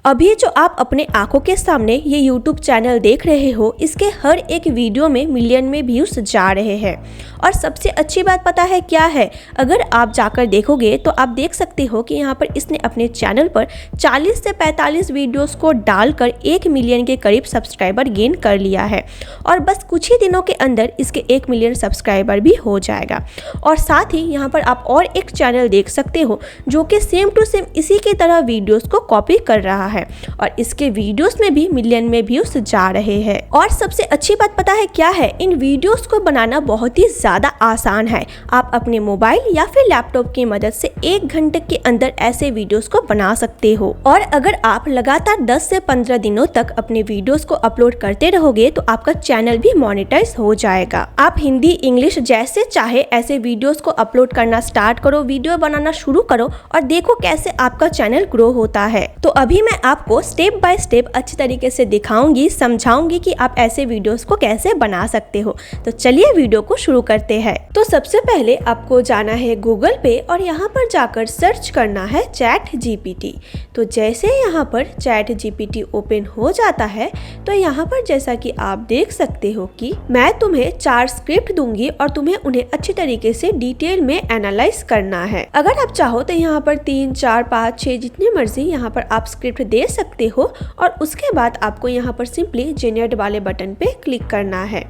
अभी जो आप अपने आंखों के सामने ये यूट्यूब चैनल देख रहे हो, इसके हर एक वीडियो में मिलियन में व्यूज जा रहे हैं। और सबसे अच्छी बात पता है क्या है, अगर आप जाकर देखोगे तो आप देख सकते हो कि यहाँ पर इसने अपने चैनल पर 40 से 45 वीडियोस को डालकर 1 मिलियन के करीब सब्सक्राइबर गेन कर लिया है। और बस कुछ ही दिनों के अंदर इसके 1 मिलियन सब्सक्राइबर भी हो जाएगा। और साथ ही यहाँ पर आप और एक चैनल देख सकते हो जो कि सेम टू सेम इसी की तरह वीडियोस को कॉपी कर रहा है और इसके वीडियोस में भी मिलियन में व्यूज जा रहे हैं। और सबसे अच्छी बात पता है क्या है, इन वीडियोस को बनाना बहुत ही ज्यादा आसान है। आप अपने मोबाइल या फिर लैपटॉप की मदद से 1 घंटे के अंदर ऐसे वीडियोस को बना सकते हो। और अगर आप लगातार 10 से 15 दिनों तक अपने वीडियोस को अपलोड करते रहोगे तो आपका चैनल भी मोनेटाइज हो जाएगा। आप हिंदी, इंग्लिश जैसे चाहे ऐसे वीडियोस को अपलोड करना स्टार्ट करो, वीडियो बनाना शुरू करो और देखो कैसे आपका चैनल ग्रो होता है। तो अभी मैं आपको स्टेप बाय स्टेप अच्छी तरीके से दिखाऊंगी, समझाऊंगी कि आप ऐसे वीडियोस को कैसे बना सकते हो। तो चलिए वीडियो को शुरू करते हैं। तो सबसे पहले आपको जाना है गूगल पे और यहाँ पर जाकर सर्च करना है चैट जीपीटी। तो जैसे यहाँ पर चैट जीपीटी ओपन हो जाता है तो यहाँ पर जैसा कि आप देख सकते हो कि मैं तुम्हें 4 स्क्रिप्ट दूंगी और तुम्हें उन्हें अच्छी तरीके से डिटेल में एनालाइज करना है। अगर आप चाहो तो यहाँ पर 3, 4, 5, 6 जितनी मर्जी यहाँ पर आप स्क्रिप्ट दे सकते हो और उसके बाद आपको यहाँ पर सिंपली जेनरेट वाले बटन पे क्लिक करना है।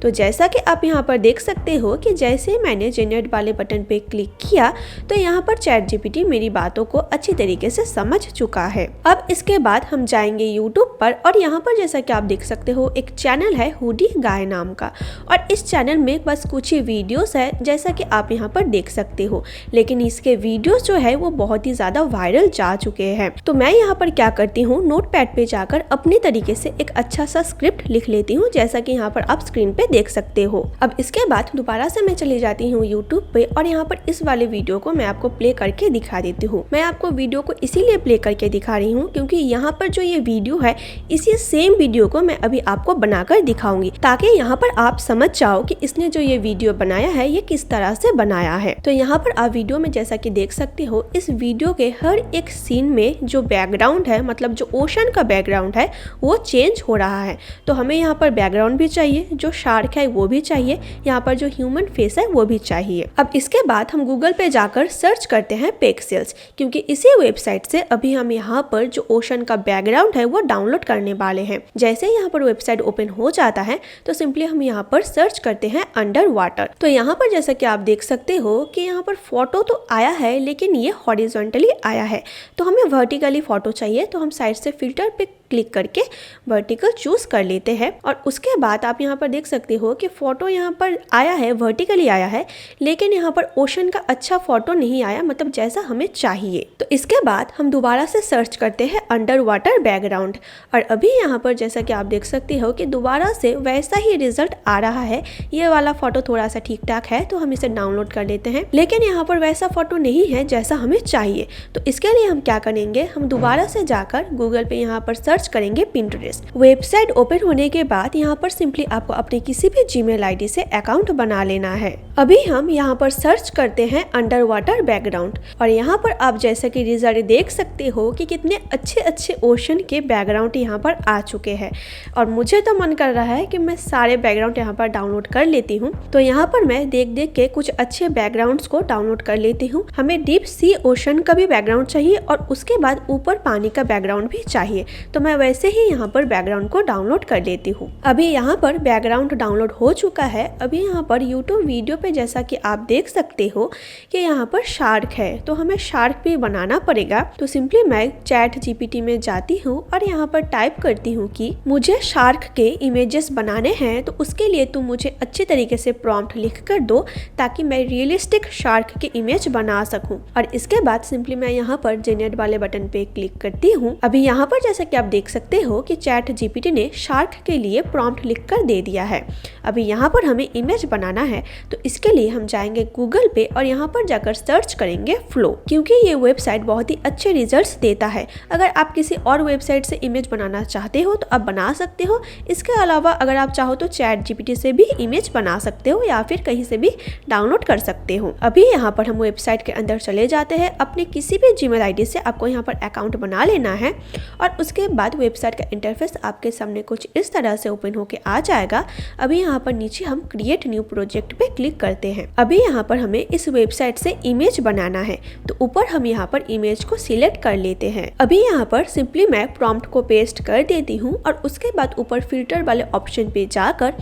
तो जैसा कि आप यहाँ पर देख सकते हो कि जैसे मैंने जेनरेट वाले बटन पे क्लिक किया तो यहाँ पर चैट जीपीटी मेरी बातों को अच्छी तरीके से समझ चुका है। अब इसके बाद हम जाएंगे यूट्यूब पर और यहाँ पर जैसा कि आप देख सकते हो एक चैनल है हुडी गाय नाम का और इस चैनल में बस कुछ ही वीडियोस है जैसा कि आप यहाँ पर देख सकते हो, लेकिन इसके वीडियोस जो है वो बहुत ही ज्यादा वायरल जा चुके हैं। तो मैं यहाँ पर क्या करती हूँ, नोटपैड पे जाकर अपने तरीके से एक अच्छा सा स्क्रिप्ट लिख लेती हूँ जैसा कि यहाँ पर आप स्क्रीन पे देख सकते हो। अब इसके बाद दोबारा से मैं चली जाती हूँ यूट्यूब पे और यहाँ पर इस वाले वीडियो को मैं आपको प्ले करके दिखा देती हूँ। मैं आपको वीडियो को इसीलिए प्ले करके दिखा रही हूँ क्योंकि यहाँ पर जो ये वीडियो है इसी सेम वीडियो को मैं अभी आपको बनाकर दिखाऊंगी ताकि यहाँ पर आप समझ जाओ कि इसने जो ये वीडियो बनाया है ये किस तरह से बनाया है। तो यहाँ पर आप वीडियो में जैसा कि देख सकते हो इस वीडियो के हर एक सीन में जो बैकग्राउंड है, मतलब जो ओशन का बैकग्राउंड है वो चेंज हो रहा है। तो हमें यहाँ पर बैकग्राउंड भी चाहिए, जो शार्क है वो भी चाहिए, यहाँ पर जो ह्यूमन फेस है वो भी चाहिए। अब इसके बाद हम गूगल पे जाकर सर्च करते हैं पिक्सेल्स, क्योंकि इसी वेबसाइट से अभी हम यहाँ पर जो ओशन का बैकग्राउंड है वो डाउनलोड करने वाले हैं। जैसे यहाँ पर वेबसाइट ओपन हो जाता है तो सिंपली हम यहाँ पर सर्च करते हैं अंडर वाटर। तो यहाँ पर जैसा कि आप देख सकते हो कि यहाँ पर फोटो तो आया है लेकिन ये हॉरिजॉन्टली आया है, तो हमें वर्टिकली फोटो चाहिए। तो हम साइड से फिल्टर पे क्लिक करके वर्टिकल चूज कर लेते हैं और उसके बाद आप यहाँ पर देख सकते हो कि फोटो यहाँ पर आया है, वर्टिकली आया है, लेकिन यहाँ पर ओशन का अच्छा फोटो नहीं आया, मतलब जैसा हमें चाहिए। तो इसके बाद हम दोबारा से सर्च करते हैं अंडर वाटर बैकग्राउंड और अभी यहाँ पर जैसा कि आप देख सकते हो कि दोबारा से वैसा ही रिजल्ट आ रहा है। ये वाला फोटो थोड़ा सा ठीक ठाक है तो हम इसे डाउनलोड कर लेते हैं, लेकिन यहाँ पर वैसा फोटो नहीं है जैसा हमें चाहिए। तो इसके लिए हम क्या करेंगे, हम दोबारा से जाकर गूगल पे यहाँ पर सर्च करेंगे पिंटरेस्ट। वेबसाइट ओपन होने के बाद यहाँ पर सिंपली आपको अपने किसी भी जीमेल आईडी से अकाउंट बना लेना है। अभी हम यहाँ पर सर्च करते हैं अंडर वाटर बैकग्राउंड और यहाँ पर आप जैसे कि रिजल्ट देख सकते हो कि कितने अच्छे अच्छे ओशन के बैकग्राउंड यहाँ पर आ चुके हैं। और मुझे तो मन कर रहा है कि मैं सारे बैकग्राउंड यहाँ पर डाउनलोड कर लेती हूँ। तो यहाँ पर मैं देख देख के कुछ अच्छे बैकग्राउंड्स को डाउनलोड कर लेती हूँ। हमें डीप सी ओशन का भी बैकग्राउंड चाहिए और उसके बाद ऊपर पानी का बैकग्राउंड भी चाहिए। तो मैं वैसे ही यहाँ पर बैकग्राउंड को डाउनलोड कर लेती हूँ। अभी यहाँ पर बैकग्राउंड डाउनलोड हो चुका है। अभी यहाँ पर यूट्यूब वीडियो पे जैसा कि आप देख सकते हो कि यहाँ पर शार्क है, तो हमें शार्क भी बनाना पड़ेगा। तो सिंपली मैं चैट जीपीटी में जाती हूँ और यहाँ पर टाइप करती हूँ कि मुझे शार्क के इमेजेस बनाने हैं, तो उसके लिए तुम मुझे अच्छे तरीके से प्रॉम्प्ट लिख कर दो ताकि मैं रियलिस्टिक शार्क के इमेज बना सकूँ। और इसके बाद सिंपली मैं यहाँ पर जेनरेट वाले बटन पे क्लिक करती हूँ। अभी यहाँ पर जैसा कि आप देख सकते हो कि चैट जीपीटी ने शार्क के लिए प्रॉम्प्ट लिख कर दे दिया है। अभी यहाँ पर हमें इमेज बनाना है, तो इसके लिए हम जाएंगे गूगल पे और यहाँ पर जाकर सर्च करेंगे फ्लो, क्योंकि ये वेबसाइट बहुत ही अच्छे रिजल्ट्स देता है। अगर आप किसी और वेबसाइट से इमेज बनाना चाहते हो तो आप बना सकते हो। इसके अलावा अगर आप चाहो तो चैट जीपीटी से भी इमेज बना सकते हो या फिर कहीं से भी डाउनलोड कर सकते हो। अभी यहाँ पर हम वेबसाइट के अंदर चले जाते हैं। अपने किसी भी जीमेल आईडी से आपको यहाँ पर अकाउंट बना लेना है और उसके बाद वेबसाइट का इंटरफेस आपके सामने कुछ इस तरह से ओपन होके आ जाएगा। अभी यहाँ पर नीचे हम क्रिएट न्यू प्रोजेक्ट पे क्लिक करते हैं। अभी यहाँ पर हमें इस वेबसाइट से इमेज बनाना है, तो ऊपर हम यहाँ पर इमेज को सिलेक्ट कर लेते हैं। अभी यहाँ पर सिंपली मैं प्रॉम्प्ट को पेस्ट कर देती हूँ और उसके बाद ऊपर फिल्टर वाले ऑप्शन पे जाकर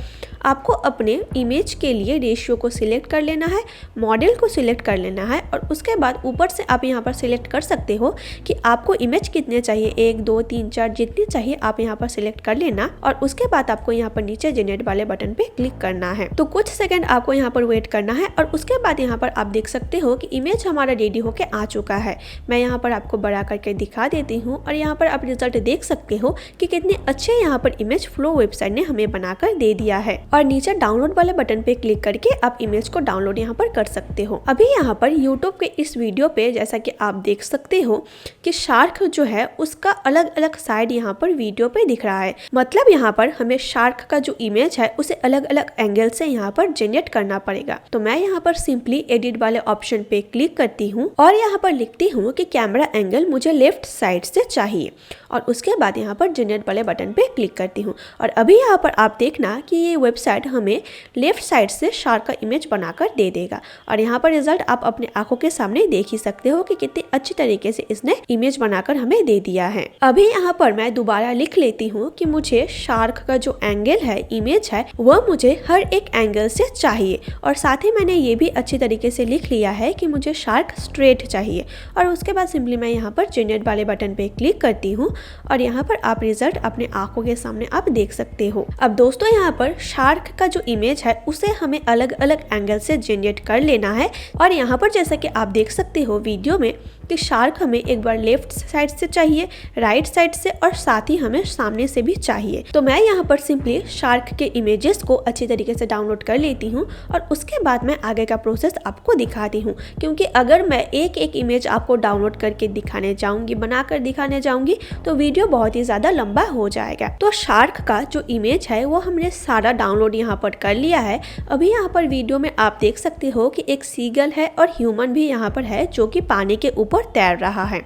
आपको अपने इमेज के लिए रेशियो को सिलेक्ट कर लेना है, मॉडल को सिलेक्ट कर लेना है और उसके बाद ऊपर से आप यहाँ पर सिलेक्ट कर सकते हो कि आपको इमेज कितने चाहिए, 1 2 3 4 जितनी चाहिए आप यहाँ पर सिलेक्ट कर लेना और उसके बाद आपको यहाँ पर नीचे जनरेट वाले बटन पे क्लिक करना है। तो कुछ सेकंड आपको यहाँ पर वेट करना है और उसके बाद यहाँ पर आप देख सकते हो कि इमेज हमारा रेडी होके आ चुका है। मैं यहाँ पर आपको बड़ा करके दिखा देती हूँ और यहाँ पर आप रिजल्ट देख सकते हो कि कितने अच्छे यहाँ पर इमेज फ्लो वेबसाइट ने हमें बनाकर दे दिया है। और नीचे डाउनलोड वाले बटन पे क्लिक करके आप इमेज को डाउनलोड यहाँ पर कर सकते हो। अभी यहाँ पर यूट्यूब के इस वीडियो पे जैसा कि आप देख सकते हो कि शार्क जो है उसका अलग अलग साइड यहाँ पर वीडियो पे दिख रहा है। मतलब यहाँ पर हमें शार्क का जो इमेज है उसे अलग अलग एंगल से यहाँ पर जनरेट करना पड़ेगा। तो मैं यहाँ पर सिंपली एडिट वाले ऑप्शन पे क्लिक करती हूँ और यहाँ पर लिखती हूँ कि कैमरा एंगल मुझे लेफ्ट साइड से चाहिए और उसके बाद यहाँ पर जनरेट वाले बटन पे क्लिक करती हूँ। और अभी यहाँ पर आप देखना कि ये वेबसाइट हमें लेफ्ट साइड से शार्क का इमेज बनाकर दे देगा और यहाँ पर रिजल्ट आप अपने आंखों के सामने देख ही सकते हो कि कितनी अच्छी तरीके से इसने इमेज बनाकर हमें दे दिया है। अभी यहाँ पर मैं दोबारा लिख लेती हूँ कि मुझे शार्क का जो एंगल है, इमेज है, वह मुझे हर एक एंगल से चाहिए और साथ ही मैंने ये भी अच्छी तरीके से लिख लिया है कि मुझे शार्क स्ट्रेट चाहिए और उसके बाद सिंपली मैं यहाँ पर जनरेट वाले बटन पे क्लिक करती हूँ और यहाँ पर आप रिजल्ट अपने आंखों के सामने आप देख सकते हो। अब दोस्तों यहाँ पर शार्क का जो इमेज है उसे हमें अलग अलग एंगल से जनरेट कर लेना है और यहाँ पर जैसा कि आप देख सकते हो वीडियो में कि शार्क हमें एक बार लेफ्ट साइड से चाहिए, राइट साइड से और साथ ही हमें सामने से भी चाहिए। तो मैं यहाँ पर सिंपली शार्क के इमेजेस को अच्छी तरीके से डाउनलोड कर लेती हूँ और उसके बाद मैं आगे का प्रोसेस आपको दिखाती हूँ, क्योंकि अगर मैं एक एक इमेज आपको डाउनलोड करके दिखाने जाऊँगी, बनाकर दिखाने जाऊँगी तो वीडियो बहुत ही ज़्यादा लंबा हो जाएगा। तो शार्क का जो इमेज है वो हमने सारा डाउनलोड यहाँ पर कर लिया है। अभी यहाँ पर वीडियो में आप देख सकते हो कि एक सीगल है और ह्यूमन भी यहाँ पर है जो कि पानी के ऊपर तैर रहा है।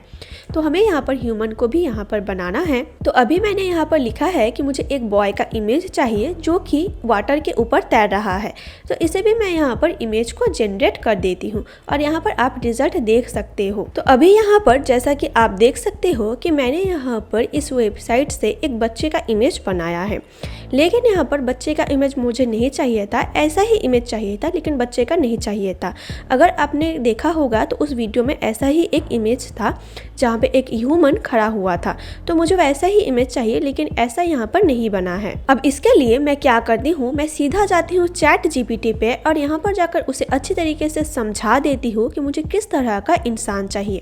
तो हमें यहाँ पर ह्यूमन को भी यहाँ पर बनाना है। तो अभी मैंने यहाँ पर लिखा है कि मुझे एक बॉय का इमेज चाहिए जो कि वाटर के ऊपर तैर रहा है। तो इसे भी मैं यहाँ पर इमेज को जनरेट कर देती हूँ और यहाँ पर आप रिजल्ट देख सकते हो। तो अभी यहाँ पर जैसा कि आप देख सकते हो कि मैंने यहाँ पर इस वेबसाइट से एक बच्चे का इमेज बनाया है, लेकिन यहाँ पर बच्चे का इमेज मुझे नहीं चाहिए था, ऐसा ही इमेज चाहिए था लेकिन बच्चे का नहीं चाहिए था। अगर आपने देखा होगा तो उस वीडियो में ऐसा ही एक इमेज था जहाँ पे एक ह्यूमन खड़ा हुआ था, तो मुझे वैसा ही इमेज चाहिए लेकिन ऐसा यहाँ पर नहीं बना है। अब इसके लिए मैं क्या करती हूँ, मैं सीधा जाती हूँ चैट जीपीटी पे और यहाँ पर जाकर उसे अच्छी तरीके से समझा देती हूँ कि मुझे किस तरह का इंसान चाहिए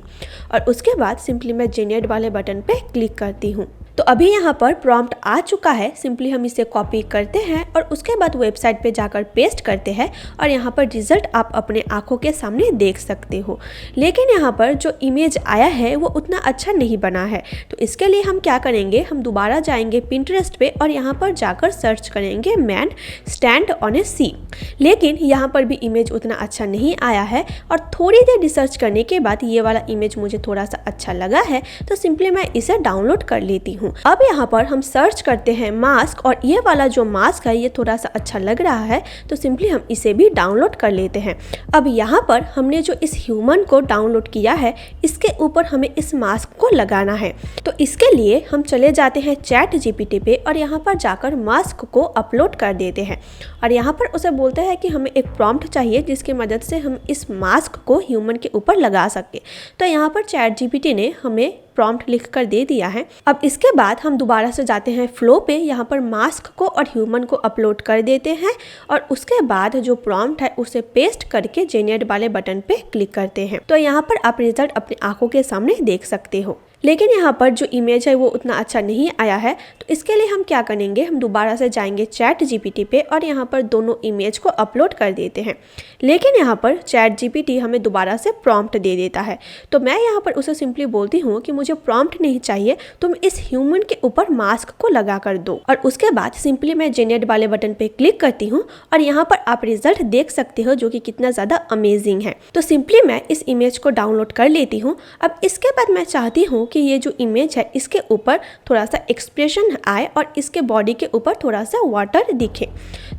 और उसके बाद सिंपली मैं जनरेट वाले बटन पे क्लिक करती हूँ। तो अभी यहाँ पर प्रॉम्प्ट आ चुका है, सिंपली हम इसे कॉपी करते हैं और उसके बाद वेबसाइट पे जाकर पेस्ट करते हैं और यहाँ पर रिजल्ट आप अपने आंखों के सामने देख सकते हो। लेकिन यहाँ पर जो इमेज आया है वो उतना अच्छा नहीं बना है। तो इसके लिए हम क्या करेंगे, हम दोबारा जाएंगे पिंटरेस्ट पे और यहाँ पर जाकर सर्च करेंगे मैन स्टैंड ऑन ए सी। लेकिन यहाँ पर भी इमेज उतना अच्छा नहीं आया है और थोड़ी देर रिसर्च करने के बाद ये वाला इमेज मुझे थोड़ा सा अच्छा लगा है, तो सिंपली मैं इसे डाउनलोड कर लेती हूँ। अब यहाँ पर हम सर्च करते हैं मास्क और ये वाला जो मास्क है ये थोड़ा सा अच्छा लग रहा है, तो सिंपली हम इसे भी डाउनलोड कर लेते हैं। अब यहाँ पर हमने जो इस ह्यूमन को डाउनलोड किया है इसके ऊपर हमें इस मास्क को लगाना है। तो इसके लिए हम चले जाते हैं चैट जीपीटी पे और यहाँ पर जाकर मास्क को अपलोड कर देते हैं और यहाँ पर उसे बोलते हैं कि हमें एक प्रॉम्प्ट चाहिए जिसकी मदद से हम इस मास्क को ह्यूमन के ऊपर लगा सके। तो यहाँ पर चैट जीपीटी ने हमें प्रॉम्प्ट लिख कर दे दिया है। अब इसके बाद हम दोबारा से जाते हैं फ्लो पे, यहाँ पर मास्क को और ह्यूमन को अपलोड कर देते हैं और उसके बाद जो प्रॉम्प्ट है उसे पेस्ट करके जनरेट वाले बटन पे क्लिक करते हैं। तो यहाँ पर आप रिजल्ट अपनी आंखों के सामने देख सकते हो। लेकिन यहाँ पर जो इमेज है वो उतना अच्छा नहीं आया है। तो इसके लिए हम क्या करेंगे, हम दोबारा से जाएंगे चैट जीपीटी पे और यहाँ पर दोनों इमेज को अपलोड कर देते हैं। लेकिन यहाँ पर चैट जीपीटी हमें दोबारा से प्रॉम्प्ट दे देता है। तो मैं यहाँ पर उसे सिंपली बोलती हूँ कि मुझे प्रॉम्प्ट नहीं चाहिए, तुम इस ह्यूमन के ऊपर मास्क को लगा कर दो। और उसके बाद सिंपली मैं जेनरेट वाले बटन पे क्लिक करती हूँ और यहाँ पर आप रिजल्ट देख सकते हो जो कि कितना ज़्यादा अमेजिंग है। तो सिंपली मैं इस इमेज को डाउनलोड कर लेती हूँ। अब इसके बाद मैं चाहती हूँ कि ये जो इमेज है इसके ऊपर थोड़ा सा एक्सप्रेशन आए और इसके बॉडी के ऊपर थोड़ा सा वाटर दिखे।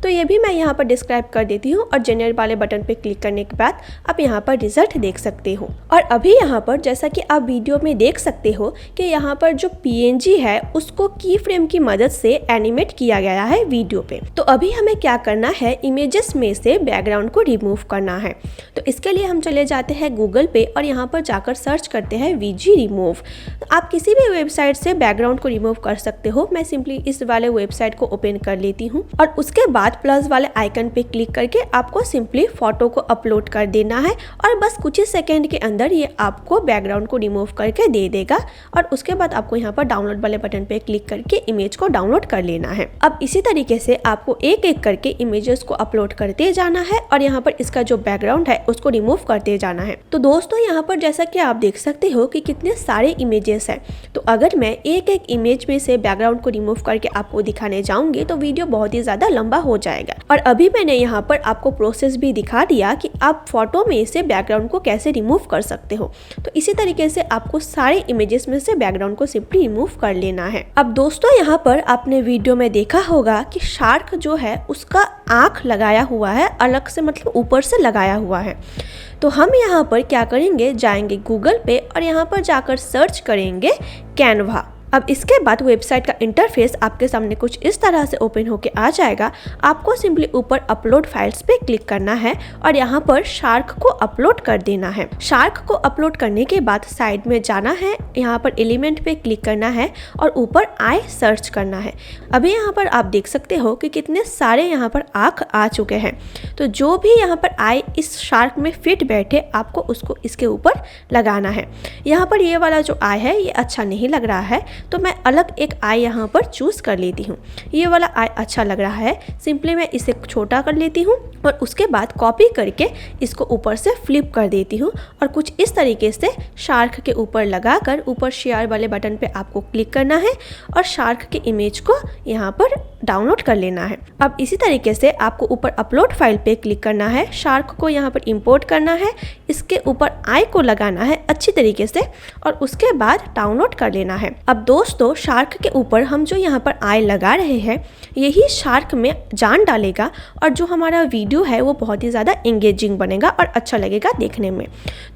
तो ये भी मैं यहाँ पर डिस्क्राइब कर देती हूँ और जेनरेट वाले बटन पे क्लिक करने के बाद आप यहाँ पर रिजल्ट देख सकते हो। और अभी यहाँ पर जैसा कि आप वीडियो में देख सकते हो कि यहाँ पर जो PNG है उसको की फ्रेम की मदद से एनिमेट किया गया है वीडियो पे। तो अभी हमें क्या करना है, इमेजेस में से बैकग्राउंड को रिमूव करना है। तो इसके लिए हम चले जाते हैं गूगल पे और यहाँ पर जाकर सर्च करते हैं VG रिमूव। आप किसी भी वेबसाइट से बैकग्राउंड को रिमूव कर सकते हो। मैं सिंपली इस वाले वेबसाइट को ओपन कर लेती हूँ और उसके बाद प्लस वाले आइकन पे क्लिक करके आपको सिंपली फोटो को अपलोड कर देना है और बस कुछ ही सेकेंड के अंदर ये आपको बैकग्राउंड को रिमूव करके दे देगा। और उसके बाद आपको यहाँ पर डाउनलोड वाले बटन पे क्लिक करके इमेज को डाउनलोड कर लेना है। अब इसी तरीके से आपको एक एक करके इमेजेस को अपलोड करते जाना है और यहाँ पर इसका जो बैकग्राउंड है उसको रिमूव करते जाना है। तो दोस्तों यहाँ पर जैसा कि आप देख सकते हो कि कितने सारे इमेजेस हैं। तो अगर मैं एक एक इमेज में से बैकग्राउंड को रिमूव करके आपको दिखाने जाऊंगी तो वीडियो बहुत ही ज़्यादा लंबा हो जाएगा। और अभी मैंने यहाँ पर आपको प्रोसेस भी दिखा दिया कि आप फोटो में से बैकग्राउंड को कैसे रिमूव कर सकते हो। तो इसी तरीके से आपको सारे इमेजेस में से बैकग्राउंड को सिंपली रिमूव कर लेना है। अब दोस्तों यहाँ पर आपने वीडियो में देखा होगा कि शार्क जो है उसका आँख लगाया हुआ है अलग से, मतलब ऊपर से लगाया हुआ है। तो हम यहाँ पर क्या करेंगे, जाएंगे गूगल पे और यहाँ पर जाकर सर्च करेंगे कैनवा। अब इसके बाद वेबसाइट का इंटरफेस आपके सामने कुछ इस तरह से ओपन होके आ जाएगा। आपको सिंपली ऊपर अपलोड फाइल्स पे क्लिक करना है और यहाँ पर शार्क को अपलोड कर देना है। शार्क को अपलोड करने के बाद साइड में जाना है, यहाँ पर एलिमेंट पे क्लिक करना है और ऊपर आई सर्च करना है। अभी यहाँ पर आप देख सकते हो कि कितने सारे यहाँ पर आँख आ चुके हैं। तो जो भी यहाँ पर आई इस शार्क में फिट बैठे आपको उसको इसके ऊपर लगाना है। यहाँ पर ये वाला जो आई है ये अच्छा नहीं लग रहा है तो मैं अलग एक आई यहाँ पर चूज़ कर लेती हूँ। ये वाला आई अच्छा लग रहा है, सिंपली मैं इसे छोटा कर लेती हूँ और उसके बाद कॉपी करके इसको ऊपर से फ्लिप कर देती हूँ और कुछ इस तरीके से शार्क के ऊपर लगाकर ऊपर शेयर वाले बटन पे आपको क्लिक करना है और शार्क के इमेज को यहाँ पर डाउनलोड कर लेना है। अब इसी तरीके से आपको ऊपर अपलोड फाइल पे क्लिक करना है, शार्क को यहाँ पर इंपोर्ट करना है, इसके ऊपर आई को लगाना है अच्छी तरीके से और उसके बाद डाउनलोड कर लेना है। अब दोस्तों शार्क के ऊपर हम जो यहाँ पर आई लगा रहे हैं यही शार्क में जान डालेगा और जो हमारा वीडियो है वो बहुत ही ज़्यादा एंगेजिंग बनेगा और अच्छा लगेगा देखने में।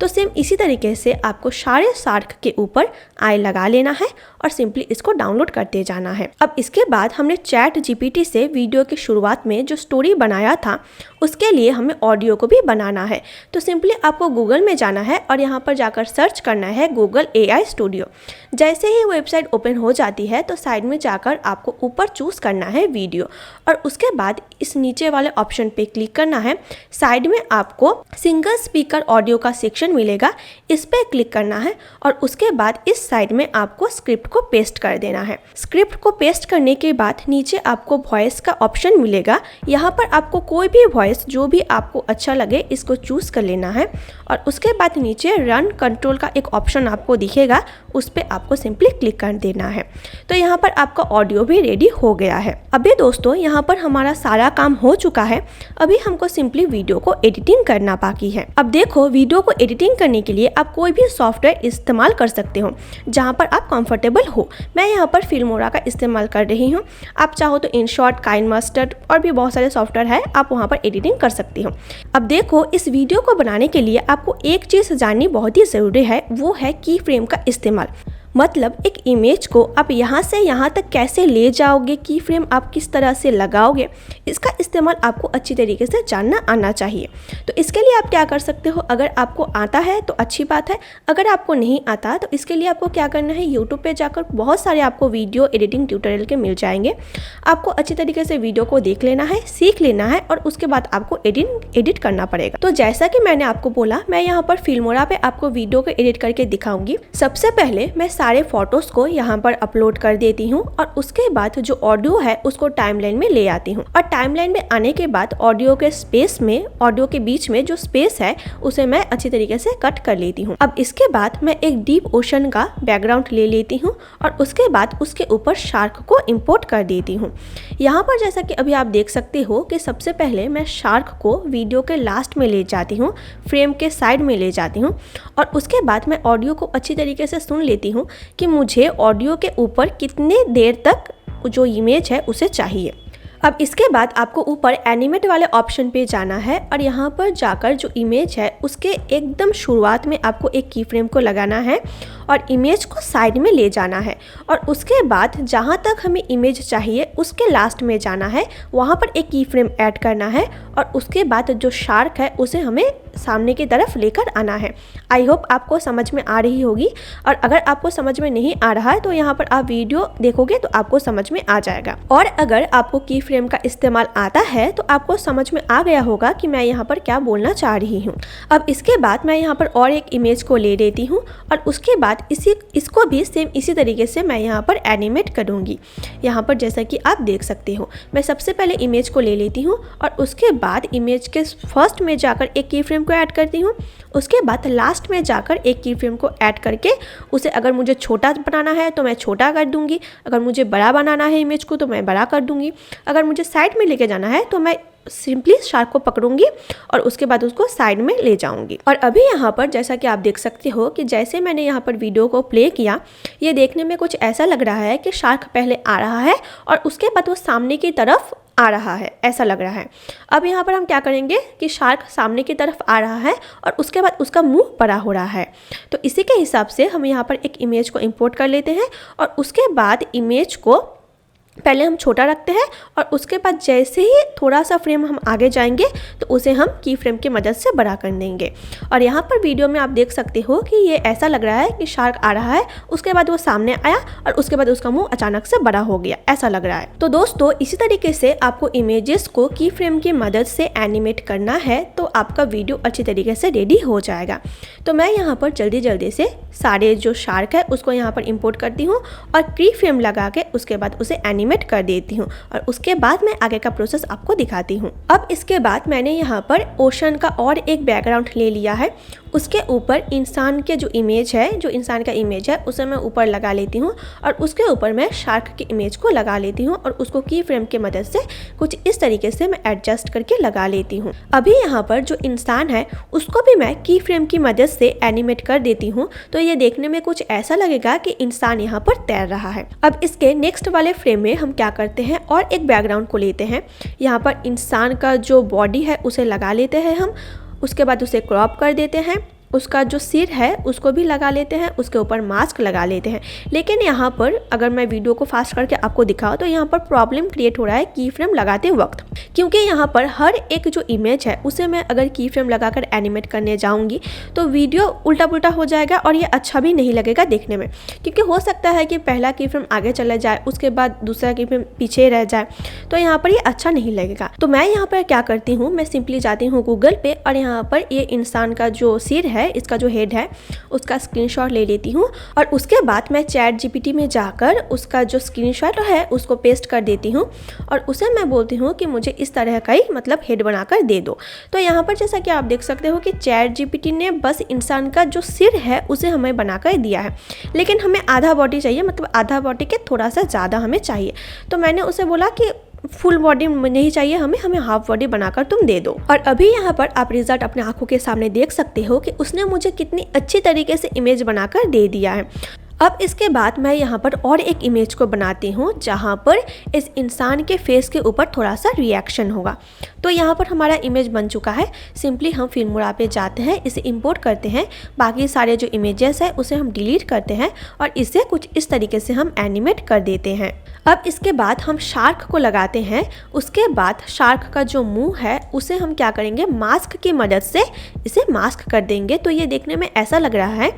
तो सेम इसी तरीके से आपको सारे शार्क के ऊपर आई लगा लेना है और सिंपली इसको डाउनलोड करते जाना है। अब इसके बाद हमने चैट जीपीटी से वीडियो की शुरुआत में जो स्टोरी बनाया था उसके लिए हमें ऑडियो को भी बनाना है। तो सिंपली आपको गूगल में जाना है और यहाँ पर जाकर सर्च करना है गूगल AI स्टूडियो। जैसे ही वेबसाइट ओपन हो जाती है तो साइड में जाकर आपको ऊपर चूज़ करना है वीडियो और उसके बाद इस नीचे वाले ऑप्शन पे क्लिक करना है। साइड में आपको सिंगल स्पीकर ऑडियो का सेक्शन मिलेगा, इस पे क्लिक करना है और उसके बाद इस साइड में आपको स्क्रिप्ट को पेस्ट कर देना है। स्क्रिप्ट को पेस्ट करने के बाद नीचे आपको वॉइस का ऑप्शन मिलेगा। यहाँ पर आपको कोई भी वॉइस जो भी आपको अच्छा लगे इसको चूज़ कर लेना है और उसके बाद नीचे रन कंट्रोल का एक ऑप्शन आपको दिखेगा, उस पर आपको सिंपली क्लिक कर देना है। तो यहाँ पर आपका ऑडियो भी रेडी हो गया है। अभी दोस्तों यहाँ पर हमारा सारा काम हो चुका है, अभी हमको सिंपली वीडियो को एडिटिंग करना बाकी है। अब देखो वीडियो को एडिटिंग करने के लिए आप कोई भी सॉफ्टवेयर इस्तेमाल कर सकते हो जहाँ पर आप कंफर्टेबल हो। मैं यहाँ पर फिल्मोरा का इस्तेमाल कर रही हूँ, आप चाहो तो InShot, KineMaster और भी बहुत सारे सॉफ्टवेयर है, आप वहाँ पर एडिटिंग कर सकती हो। अब देखो इस वीडियो को बनाने के लिए आपको एक चीज़ जाननी बहुत ही ज़रूरी है, वो है की फ्रेम का इस्तेमाल। मतलब एक इमेज को आप यहाँ से यहाँ तक कैसे ले जाओगे, की फ्रेम आप किस तरह से लगाओगे, इसका इस्तेमाल आपको अच्छी तरीके से जानना आना चाहिए। तो इसके लिए आप क्या कर सकते हो, अगर आपको आता है तो अच्छी बात है, अगर आपको नहीं आता तो इसके लिए आपको क्या करना है, यूट्यूब पे जाकर बहुत सारे आपको वीडियो एडिटिंग ट्यूटोरियल के मिल जाएंगे। आपको अच्छी तरीके से वीडियो को देख लेना है, सीख लेना है और उसके बाद आपको एडिट करना पड़ेगा। तो जैसा कि मैंने आपको बोला, मैं यहाँ पर फिल्मोरा पे आपको वीडियो को एडिट करके दिखाऊंगी। सबसे पहले मैं सारे फोटोज़ को यहाँ पर अपलोड कर देती हूँ और उसके बाद जो ऑडियो है उसको टाइमलाइन में ले आती हूँ। और टाइमलाइन में आने के बाद ऑडियो के बीच में जो स्पेस है उसे मैं अच्छी तरीके से कट कर लेती हूँ। अब इसके बाद मैं एक डीप ओशन का बैकग्राउंड ले लेती हूँ और उसके बाद उसके ऊपर शार्क को इंपोर्ट कर देती हूँ। यहाँ पर जैसा कि अभी आप देख सकते हो कि सबसे पहले मैं शार्क को वीडियो के लास्ट में ले जाती हूँ, फ्रेम के साइड में ले जाती हूँ और उसके बाद मैं ऑडियो को अच्छी तरीके से सुन लेती हूँ कि मुझे ऑडियो के ऊपर कितने देर तक जो इमेज है उसे चाहिए। अब इसके बाद आपको ऊपर एनिमेट वाले ऑप्शन पे जाना है और यहाँ पर जाकर जो इमेज है उसके एकदम शुरुआत में आपको एक की फ्रेम को लगाना है और इमेज को साइड में ले जाना है और उसके बाद जहाँ तक हमें इमेज चाहिए उसके लास्ट में जाना है, वहाँ पर एक की फ्रेम ऐड करना है और उसके बाद जो शार्क है उसे हमें सामने की तरफ लेकर आना है। आई होप आपको समझ में आ रही होगी और अगर आपको समझ में नहीं आ रहा है तो यहाँ पर आप वीडियो देखोगे तो आपको समझ में आ जाएगा। और अगर आपको की फ्रेम का इस्तेमाल आता है तो आपको समझ में आ गया होगा कि मैं यहाँ पर क्या बोलना चाह रही हूँ। अब इसके बाद मैं यहाँ पर और एक इमेज को ले लेती हूँ और उसके बाद इसको भी सेम इसी तरीके से मैं यहाँ पर एनिमेट करूँगी। यहाँ पर जैसा कि आप देख सकते हो मैं सबसे पहले इमेज को ले लेती हूँ और उसके बाद इमेज के फर्स्ट में जाकर एक की फ्रेम को ऐड करती हूँ, उसके बाद लास्ट में जाकर एक की फ्रेम को ऐड करके उसे अगर मुझे छोटा बनाना है तो मैं छोटा कर दूँगी, अगर मुझे बड़ा बनाना है इमेज को तो मैं बड़ा कर दूँगी, अगर मुझे साइड में लेके जाना है तो मैं सिंपली शार्क को पकड़ूंगी और उसके बाद उसको साइड में ले जाऊंगी। और अभी यहाँ पर जैसा कि आप देख सकते हो कि जैसे मैंने यहाँ पर वीडियो को प्ले किया, ये देखने में कुछ ऐसा लग रहा है कि शार्क पहले आ रहा है और उसके बाद वो सामने की तरफ आ रहा है, ऐसा लग रहा है। अब यहाँ पर हम क्या करेंगे कि शार्क सामने की तरफ आ रहा है और उसके बाद उसका मुंह बड़ा हो रहा है, तो इसी के हिसाब से हम यहाँ पर एक इमेज को इंपोर्ट कर लेते हैं और उसके बाद इमेज को पहले हम छोटा रखते हैं और उसके बाद जैसे ही थोड़ा सा फ्रेम हम आगे जाएंगे तो उसे हम की फ्रेम की मदद से बड़ा कर देंगे। और यहाँ पर वीडियो में आप देख सकते हो कि ये ऐसा लग रहा है कि शार्क आ रहा है, उसके बाद वो सामने आया और उसके बाद उसका मुंह अचानक से बड़ा हो गया, ऐसा लग रहा है। तो दोस्तों इसी तरीके से आपको इमेजेस को की फ्रेम की मदद से एनिमेट करना है तो आपका वीडियो अच्छी तरीके से रेडी हो जाएगा। तो मैं यहाँ पर जल्दी से सारे जो शार्क है उसको यहाँ पर इम्पोर्ट करती हूँ और की फ्रेम लगा के उसके बाद उसे एनिमेट कर देती हूँ और उसके बाद मैं आगे का प्रोसेस आपको दिखाती हूँ। अब इसके बाद मैंने यहाँ पर ओशन का और एक बैकग्राउंड ले लिया है, उसके ऊपर इंसान के जो इमेज है, जो इंसान का इमेज है उसे मैं ऊपर लगा लेती हूँ और उसके ऊपर मैं शार्क की इमेज को लगा लेती हूँ और उसको की फ्रेम की मदद से कुछ इस तरीके से मैं एडजस्ट करके लगा लेती हूँ। अभी यहाँ पर जो इंसान है उसको भी मैं की फ्रेम की मदद से एनिमेट कर देती हूँ, तो ये देखने में कुछ ऐसा लगेगा कि इंसान यहाँ पर तैर रहा है। अब इसके नेक्स्ट वाले फ्रेम में हम क्या करते हैं और एक बैकग्राउंड को लेते हैं, यहाँ पर इंसान का जो बॉडी है उसे लगा लेते हैं हम, उसके बाद उसे क्रॉप कर देते हैं, उसका जो सिर है उसको भी लगा लेते हैं, उसके ऊपर मास्क लगा लेते हैं। लेकिन यहाँ पर अगर मैं वीडियो को फास्ट करके आपको दिखाऊं तो यहाँ पर प्रॉब्लम क्रिएट हो रहा है की फ्रेम लगाते वक्त, क्योंकि यहाँ पर हर एक जो इमेज है उसे मैं अगर की फ्रेम लगाकर एनिमेट करने जाऊँगी तो वीडियो उल्टा पुल्टा हो जाएगा और ये अच्छा भी नहीं लगेगा देखने में, क्योंकि हो सकता है कि पहला की फ्रेम आगे चला जाए उसके बाद दूसरा की फ्रेम पीछे रह जाए, तो यहाँ पर ये अच्छा नहीं लगेगा। तो मैं यहाँ पर क्या करती हूँ, मैं सिंपली जाती हूँ गूगल पे और यहाँ पर ये इंसान का जो सिर है, इसका जो हेड है उसका स्क्रीनशॉट ले लेती हूँ और उसके बाद मैं चैट जीपीटी में जाकर उसका जो स्क्रीनशॉट है उसको पेस्ट कर देती हूँ और उसे मैं बोलती हूँ कि मुझे इस तरह का ही मतलब हेड बनाकर दे दो। तो यहाँ पर जैसा कि आप देख सकते हो कि चैट जीपीटी ने बस इंसान का जो सिर है उसे हमें बनाकर दिया है, लेकिन हमें आधा बॉडी चाहिए, मतलब आधा बॉडी के थोड़ा सा ज़्यादा हमें चाहिए। तो मैंने उसे बोला कि फुल बॉडी नहीं चाहिए हमें हाफ बॉडी बनाकर तुम दे दो। और अभी यहाँ पर आप रिजल्ट अपने आंखों के सामने देख सकते हो कि उसने मुझे कितनी अच्छी तरीके से इमेज बनाकर दे दिया है। अब इसके बाद मैं यहाँ पर और एक इमेज को बनाती हूँ जहाँ पर इस इंसान के फेस के ऊपर थोड़ा सा रिएक्शन होगा। तो यहाँ पर हमारा इमेज बन चुका है। सिंपली हम फिल्मोरा पे जाते हैं, इसे इंपोर्ट करते हैं, बाकी सारे जो इमेजेस है उसे हम डिलीट करते हैं और इसे कुछ इस तरीके से हम एनिमेट कर देते हैं। अब इसके बाद हम शार्क को लगाते हैं। उसके बाद शार्क का जो मुंह है उसे हम क्या करेंगे, मास्क की मदद से इसे मास्क कर देंगे। तो ये देखने में ऐसा लग रहा है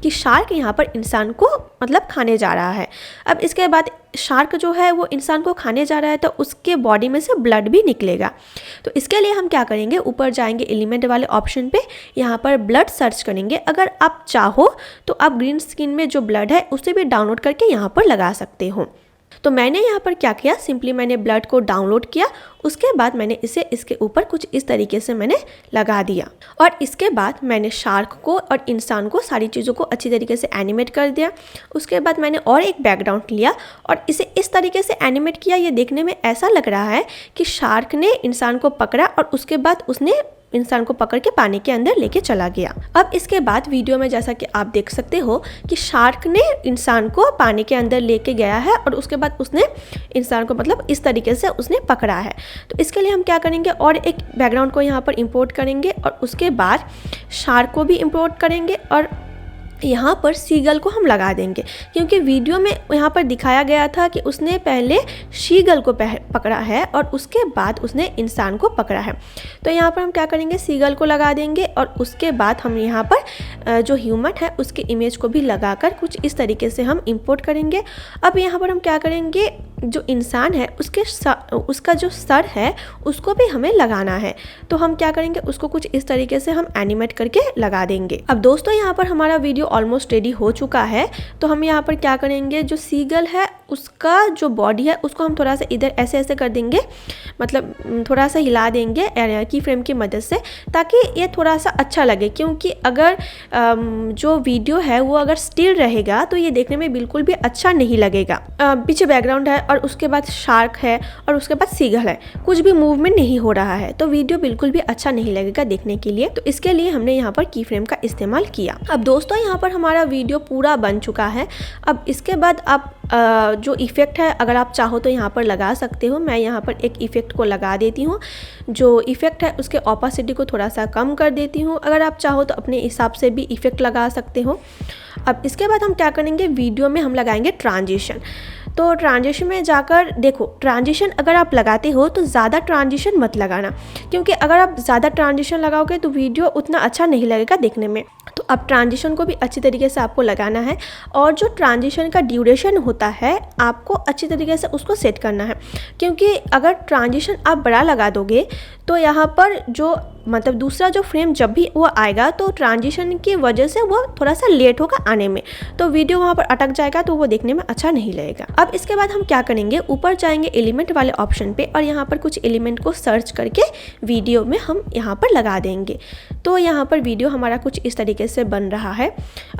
कि शार्क यहाँ पर इंसान को मतलब खाने जा रहा है। अब इसके बाद शार्क जो है वो इंसान को खाने जा रहा है तो उसके बॉडी में से ब्लड भी निकलेगा। तो इसके लिए हम क्या करेंगे, ऊपर जाएंगे एलिमेंट वाले ऑप्शन पे, यहाँ पर ब्लड सर्च करेंगे। अगर आप चाहो तो आप ग्रीन स्क्रीन में जो ब्लड है उसे भी डाउनलोड करके यहाँ पर लगा सकते हो। तो मैंने यहाँ पर क्या किया, सिंपली मैंने ब्लड को डाउनलोड किया। उसके बाद मैंने इसे इसके ऊपर कुछ इस तरीके से मैंने लगा दिया और इसके बाद मैंने शार्क को और इंसान को सारी चीज़ों को अच्छी तरीके से एनिमेट कर दिया। उसके बाद मैंने और एक बैकग्राउंड लिया और इसे इस तरीके से एनिमेट किया। ये देखने में ऐसा लग रहा है कि शार्क ने इंसान को पकड़ा और उसके बाद उसने इंसान को पकड़ के पानी के अंदर लेके चला गया। अब इसके बाद वीडियो में जैसा कि आप देख सकते हो कि शार्क ने इंसान को पानी के अंदर लेके गया है और उसके बाद उसने इंसान को मतलब इस तरीके से उसने पकड़ा है। तो इसके लिए हम क्या करेंगे, और एक बैकग्राउंड को यहाँ पर इंपोर्ट करेंगे और उसके बाद शार्क को भी इंपोर्ट करेंगे और यहाँ पर सीगल को हम लगा देंगे, क्योंकि वीडियो में यहाँ पर दिखाया गया था कि उसने पहले सीगल को पकड़ा है और उसके बाद उसने इंसान को पकड़ा है। तो यहाँ पर हम क्या करेंगे, सीगल को लगा देंगे और उसके बाद हम यहाँ पर जो ह्यूमन है उसके इमेज को भी लगाकर कुछ इस तरीके से हम इंपोर्ट करेंगे। अब यहाँ पर हम क्या करेंगे, जो इंसान है उसका जो सर है उसको भी हमें लगाना है। तो हम क्या करेंगे, उसको कुछ इस तरीके से हम एनिमेट करके लगा देंगे। अब दोस्तों यहाँ पर हमारा वीडियो ऑलमोस्ट रेडी हो चुका है। तो हम यहाँ पर क्या करेंगे, जो सीगल है उसका जो बॉडी है उसको हम थोड़ा सा इधर ऐसे ऐसे कर देंगे, मतलब थोड़ा सा हिला देंगे की फ्रेम की मदद से, ताकि ये थोड़ा सा अच्छा लगे। क्योंकि अगर जो वीडियो है वो अगर स्टिल रहेगा तो ये देखने में बिल्कुल भी अच्छा नहीं लगेगा। पीछे बैकग्राउंड है और उसके बाद शार्क है और उसके बाद सीगल है, कुछ भी मूवमेंट नहीं हो रहा है, तो वीडियो बिल्कुल भी अच्छा नहीं लगेगा देखने के लिए। तो इसके लिए हमने यहाँ पर की फ्रेम का इस्तेमाल किया। अब दोस्तों यहाँ पर हमारा वीडियो पूरा बन चुका है। अब इसके बाद आप जो इफ़ेक्ट है अगर आप चाहो तो यहाँ पर लगा सकते हो। मैं यहाँ पर एक इफ़ेक्ट को लगा देती हूँ। जो इफ़ेक्ट है उसके ऑपोसिटी को थोड़ा सा कम कर देती हूँ। अगर आप चाहो तो अपने हिसाब से भी इफ़ेक्ट लगा सकते हो। अब इसके बाद हम क्या करेंगे, वीडियो में हम लगाएंगे ट्रांजिशन। तो ट्रांजिशन में जाकर देखो, ट्रांजिशन अगर आप लगाते हो तो ज़्यादा ट्रांजिशन मत लगाना, क्योंकि अगर आप ज़्यादा ट्रांजिशन लगाओगे तो वीडियो उतना अच्छा नहीं लगेगा देखने में। तो अब ट्रांजिशन को भी अच्छी तरीके से आपको लगाना है और जो ट्रांजिशन का ड्यूरेशन होता है आपको अच्छी तरीके से उसको सेट करना है, क्योंकि अगर ट्रांजिशन आप बड़ा लगा दोगे तो यहाँ पर जो मतलब दूसरा जो फ्रेम जब भी वो आएगा तो ट्रांजिशन की वजह से वो थोड़ा सा लेट होगा आने में, तो वीडियो वहाँ पर अटक जाएगा, तो वो देखने में अच्छा नहीं लगेगा। अब इसके बाद हम क्या करेंगे, ऊपर जाएंगे एलिमेंट वाले ऑप्शन पे और यहाँ पर कुछ एलिमेंट को सर्च करके वीडियो में हम यहाँ पर लगा देंगे। तो यहाँ पर वीडियो हमारा कुछ इस तरीके से बन रहा है।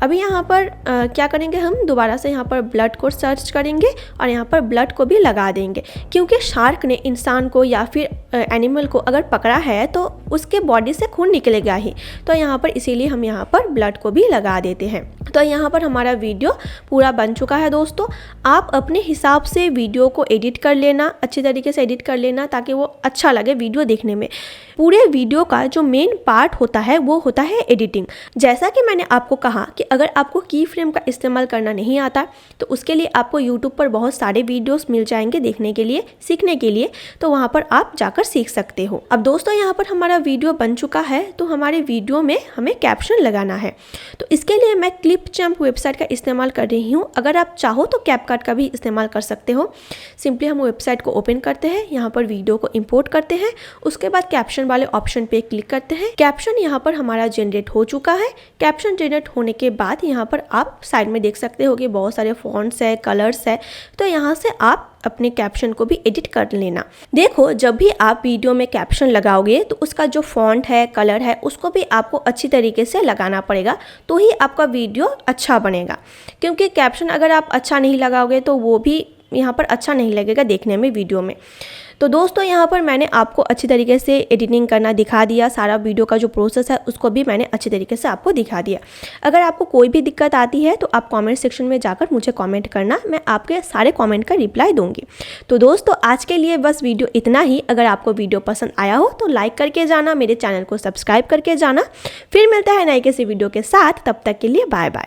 अभी यहाँ पर क्या करेंगे, हम दोबारा से यहाँ पर ब्लड को सर्च करेंगे और यहाँ पर ब्लड को भी लगा देंगे, क्योंकि शार्क ने इंसान को या फिर एनिमल को अगर पकड़ा है तो उसके बॉडी से खून निकलेगा ही। तो यहाँ पर इसीलिए हम यहाँ पर ब्लड को भी लगा देते हैं। तो यहाँ पर हमारा वीडियो पूरा बन चुका है। दोस्तों आप अपने हिसाब से वीडियो को एडिट कर लेना, अच्छी तरीके से एडिट कर लेना, ताकि वो अच्छा लगे वीडियो देखने में। पूरे वीडियो का जो मेन पार्ट होता है वो होता है एडिटिंग। जैसा कि मैंने आपको कहा कि अगर आपको की फ्रेम का इस्तेमाल करना नहीं आता तो उसके लिए आपको यूट्यूब पर बहुत सारे वीडियोस मिल जाएंगे देखने के लिए, सीखने के लिए, तो वहाँ पर आप जाकर सीख सकते हो। अब दोस्तों यहाँ पर हमारा वीडियो बन चुका है, तो हमारे वीडियो में हमें कैप्शन लगाना है। तो इसके लिए मैं क्लिपचैम्प वेबसाइट का इस्तेमाल कर रही हूँ। अगर आप चाहो तो कैपकट का भी इस्तेमाल कर सकते हो। सिंपली हम वेबसाइट को ओपन करते हैं, यहाँ पर वीडियो को इंपोर्ट करते हैं, उसके बाद कैप्शन वाले ऑप्शन पे क्लिक करते हैं। कैप्शन यहाँ पर हमारा जनरेट हो चुका है। कैप्शन जनरेट होने के बाद यहाँ पर आप साइड में देख सकते हो कि बहुत सारे फॉन्ट्स है, कलर्स है, तो यहाँ से आप अपने कैप्शन को भी एडिट कर लेना। देखो जब भी आप वीडियो में कैप्शन लगाओगे तो उसका जो फॉन्ट है, कलर है, उसको भी आपको अच्छी तरीके से लगाना पड़ेगा, तो ही आपका वीडियो अच्छा बनेगा। क्योंकि कैप्शन अगर आप अच्छा नहीं लगाओगे तो वो भी यहाँ पर अच्छा नहीं लगेगा देखने में वीडियो में। तो दोस्तों यहाँ पर मैंने आपको अच्छी तरीके से एडिटिंग करना दिखा दिया, सारा वीडियो का जो प्रोसेस है उसको भी मैंने अच्छी तरीके से आपको दिखा दिया। अगर आपको कोई भी दिक्कत आती है तो आप कमेंट सेक्शन में जाकर मुझे कमेंट करना, मैं आपके सारे कमेंट का रिप्लाई दूंगी। तो दोस्तों आज के लिए बस वीडियो इतना ही। अगर आपको वीडियो पसंद आया हो तो लाइक करके जाना, मेरे चैनल को सब्सक्राइब करके जाना। फिर मिलता है नए किसी वीडियो के साथ, तब तक के लिए बाय बाय।